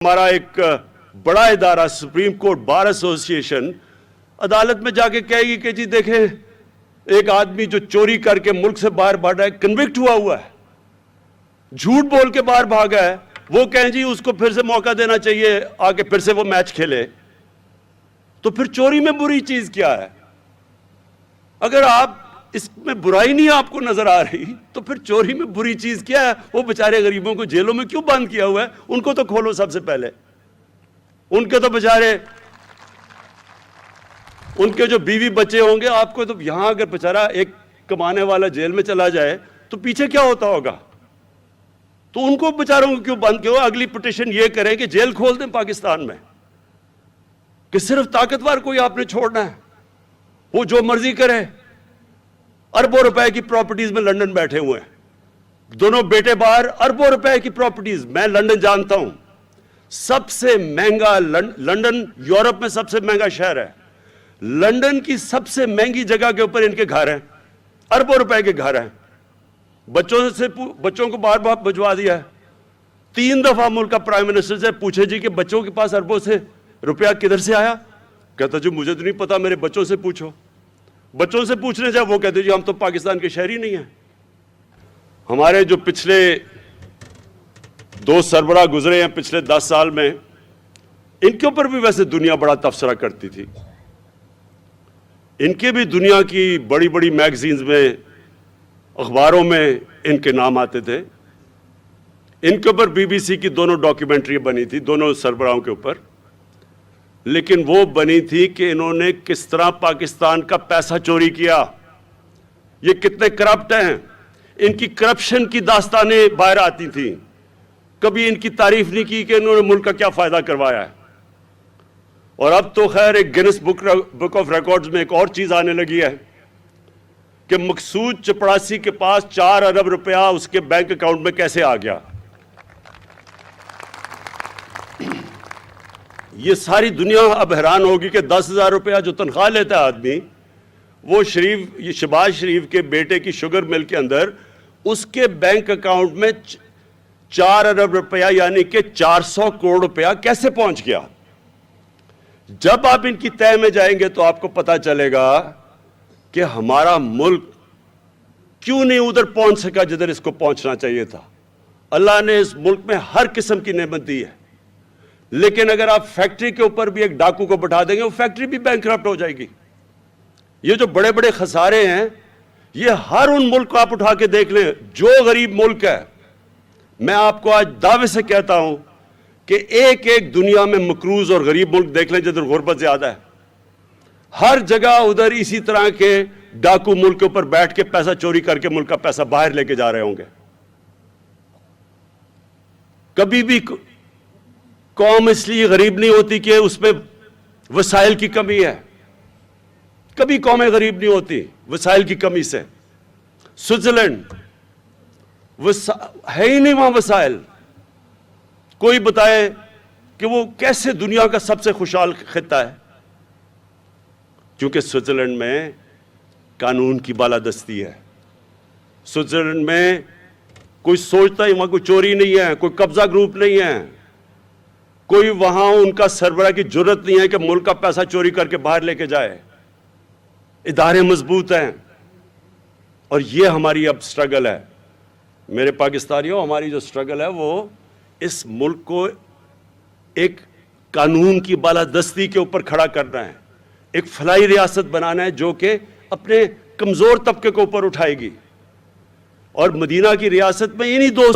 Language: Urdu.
ہمارا ایک بڑا ادارہ سپریم کورٹ بار ایسوسیشن عدالت میں جا کے کہے گی کہ جی دیکھیں ایک آدمی جو چوری کر کے ملک سے باہر بھاگا ہے کنوکٹ ہوا ہے، جھوٹ بول کے باہر بھاگا ہے، وہ کہیں جی اس کو پھر سے موقع دینا چاہیے آگے پھر سے وہ میچ کھیلے. تو پھر چوری میں بری چیز کیا ہے؟ اگر آپ اس میں برائی نہیں آپ کو نظر آ رہی تو پھر چوری میں بری چیز کیا ہے؟ وہ بیچارے غریبوں کو جیلوں میں کیوں بند کیا ہوا ہے؟ ان کو تو کھولو سب سے پہلے. ان کے تو بیچارے ان کے جو بیوی بچے ہوں گے، آپ کو تو یہاں اگر بیچارہ ایک کمانے والا جیل میں چلا جائے تو پیچھے کیا ہوتا ہوگا؟ تو ان کو بیچاروں کو کیوں بند کیا؟ اگلی پٹیشن یہ کریں کہ جیل کھول دیں پاکستان میں، کہ صرف طاقتور کوئی آپ نے چھوڑنا ہے، وہ جو مرضی کرے. اربوں روپے کی پراپرٹیز میں لندن بیٹھے ہوئے ہیں، دونوں بیٹے باہر، اربوں روپے کی پراپرٹیز. میں لندن جانتا ہوں، سب سے مہنگا لندن یورپ میں سب سے مہنگا شہر ہے. لندن کی سب سے مہنگی جگہ کے اوپر ان کے گھر ہیں، اربوں روپے کے گھر ہیں. بچوں کو باہر باہر بھجوا دیا ہے. 3 دفعہ ملک کا پرائم منسٹر سے پوچھے جی کہ بچوں کے پاس اربوں سے روپیہ کدھر سے آیا؟ کہتا جی مجھے تو نہیں پتا، میرے بچوں سے پوچھو. بچوں سے پوچھنے جائے وہ کہتے جی ہم تو پاکستان کے شہری نہیں ہیں. ہمارے جو پچھلے 2 سربراہ گزرے ہیں پچھلے 10 سال میں، ان کے اوپر بھی ویسے دنیا بڑا تبصرہ کرتی تھی. ان کے بھی دنیا کی بڑی بڑی میگزینز میں، اخباروں میں ان کے نام آتے تھے. ان کے اوپر BBC کی دونوں ڈاکیومنٹری بنی تھی دونوں سربراہوں کے اوپر، لیکن وہ بنی تھی کہ انہوں نے کس طرح پاکستان کا پیسہ چوری کیا، یہ کتنے کرپٹ ہیں. ان کی کرپشن کی داستانیں باہر آتی تھیں. کبھی ان کی تعریف نہیں کی کہ انہوں نے ملک کا کیا فائدہ کروایا ہے. اور اب تو خیر ایک گینس بک آف ریکارڈز میں ایک اور چیز آنے لگی ہے کہ مقصود چپڑاسی کے پاس 4 ارب روپیہ اس کے بینک اکاؤنٹ میں کیسے آ گیا. یہ ساری دنیا اب حیران ہوگی کہ 10,000 روپیہ جو تنخواہ لیتا ہے آدمی، وہ شہباز شریف کے بیٹے کی شوگر مل کے اندر اس کے بینک اکاؤنٹ میں 4 ارب روپیہ یعنی کہ 400 کروڑ روپیہ کیسے پہنچ گیا. جب آپ ان کی تہہ میں جائیں گے تو آپ کو پتا چلے گا کہ ہمارا ملک کیوں نہیں ادھر پہنچ سکا جدھر اس کو پہنچنا چاہیے تھا. اللہ نے اس ملک میں ہر قسم کی نعمت دی ہے، لیکن اگر آپ فیکٹری کے اوپر بھی ایک ڈاکو کو بٹھا دیں گے وہ فیکٹری بھی بینکرپٹ ہو جائے گی. یہ جو بڑے بڑے خسارے ہیں، یہ ہر ان ملک کو آپ اٹھا کے دیکھ لیں جو غریب ملک ہے. میں آپ کو آج دعوے سے کہتا ہوں کہ ایک دنیا میں مقروض اور غریب ملک دیکھ لیں جدھر غربت زیادہ ہے. ہر جگہ ادھر اسی طرح کے ڈاکو ملک کے اوپر بیٹھ کے پیسہ چوری کر کے ملک کا پیسہ باہر لے کے جا رہے ہوں گے. کبھی بھی قوم اس لیے غریب نہیں ہوتی کہ اس میں وسائل کی کمی ہے. کبھی قومیں غریب نہیں ہوتی وسائل کی کمی سے. سوئٹزرلینڈ ہے ہی نہیں وہاں وسائل. کوئی بتائے کہ وہ کیسے دنیا کا سب سے خوشحال خطہ ہے؟ کیونکہ سوئٹزرلینڈ میں قانون کی بالادستی ہے. سوئٹزرلینڈ میں کوئی سوچتا ہی وہاں کوئی چوری نہیں ہے، کوئی قبضہ گروپ نہیں ہے، کوئی وہاں ان کا سربراہ کی جرت نہیں ہے کہ ملک کا پیسہ چوری کر کے باہر لے کے جائے. ادارے مضبوط ہیں. اور یہ ہماری اب سٹرگل ہے میرے پاکستانیوں. ہماری جو سٹرگل ہے وہ اس ملک کو ایک قانون کی بالادستی کے اوپر کھڑا کرنا ہے، ایک فلاحی ریاست بنانا ہے جو کہ اپنے کمزور طبقے کو اوپر اٹھائے گی. اور مدینہ کی ریاست میں انہی 2